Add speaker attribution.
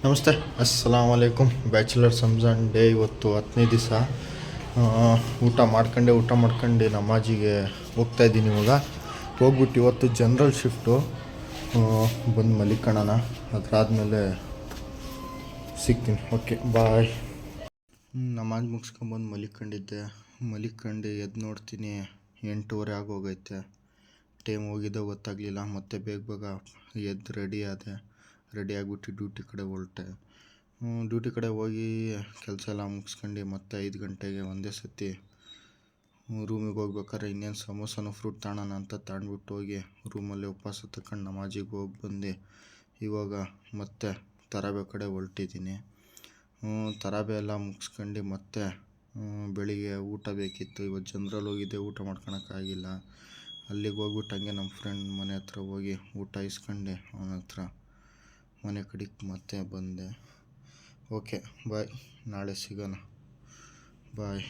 Speaker 1: ನಮಸ್ತೆ, ಅಸ್ಸಲಾಮ್ ವಲೈಕುಮ್. Bachelors Ramzan day ಇವತ್ತು 10ನೇ ದಿವಸ. ಊಟ ಮಾಡ್ಕೊಂಡು ನಮಾಜಿಗೆ ಹೋಗ್ತಾಯಿದ್ದೀನಿ. ಇವಾಗ ಹೋಗ್ಬಿಟ್ಟು ಇವತ್ತು ಜನರಲ್ ಶಿಫ್ಟು ಬಂದು ಮಲಿಕಣನ, ಅದಾದಮೇಲೆ ಸಿಗ್ತೀನಿ. ಓಕೆ, ಬಾಯ್. ನಮಾಜ್ ಮುಗಿಸ್ಕೊಂಬಂದು ಮಲಿಕೊಂಡು ಎದ್ದು ನೋಡ್ತೀನಿ 8:15 ಆಗೋಗೈತೆ. ಟೈಮ್ ಹೋಗಿದ್ದೆ ಗೊತ್ತಾಗಲಿಲ್ಲ. ಮತ್ತೆ ಬೇಗ ಎದ್ದು ರೆಡಿ ಆಗಿಬಿಟ್ಟು ಡ್ಯೂಟಿ ಕಡೆ ಹೊರಟೆ. ಡ್ಯೂಟಿ ಕಡೆ ಹೋಗಿ ಕೆಲಸ ಎಲ್ಲ ಮುಗಿಸ್ಕೊಂಡು ಮತ್ತೆ 5 ಗಂಟೆಗೆ ಒಂದೇ ಸತಿ ರೂಮಿಗೆ ಹೋಗ್ಬೇಕಾದ್ರೆ ಇನ್ನೇನು ಸಮೋಸನ ಫ್ರೂಟ್ ತಗೋಣ ಅಂತ ತಗೊಂಡ್ಬಿಟ್ಟು ಹೋಗಿ ರೂಮಲ್ಲಿ ಉಪವಾಸ ತಗೊಂಡು ನಮಾಜಿಗೆ ಹೋಗಿ ಬಂದು ಇವಾಗ ಮತ್ತೆ ತರಾಬೆ ಕಡೆ ಹೊರಟಿದ್ದೀನಿ. ತರಾಬೆ ಎಲ್ಲ ಮುಗಿಸ್ಕೊಂಡು ಮತ್ತೆ ಬೆಳಿಗ್ಗೆ ಊಟ ಬೇಕಿತ್ತು. ಇವತ್ತು ಜನರಲ್ಲಿ ಹೋಗಿದ್ದೆ, ಊಟ ಮಾಡ್ಕೊಳಕ್ಕಾಗಿಲ್ಲ. ಅಲ್ಲಿಗೆ ಹೋಗ್ಬಿಟ್ಟು ಹಂಗೆ ನಮ್ಮ ಫ್ರೆಂಡ್ ಮನೆ ಹತ್ರ ಹೋಗಿ ಊಟ ಇಸ್ಕೊಂಡು ಅವನ ಹತ್ರ ಮನೆ ಕಡೆಗೆ ಮತ್ತೆ ಬಂದೆ. ಓಕೆ, ಬಾಯ್. ನಾಳೆ ಸಿಗೋಣ. ಬಾಯ್.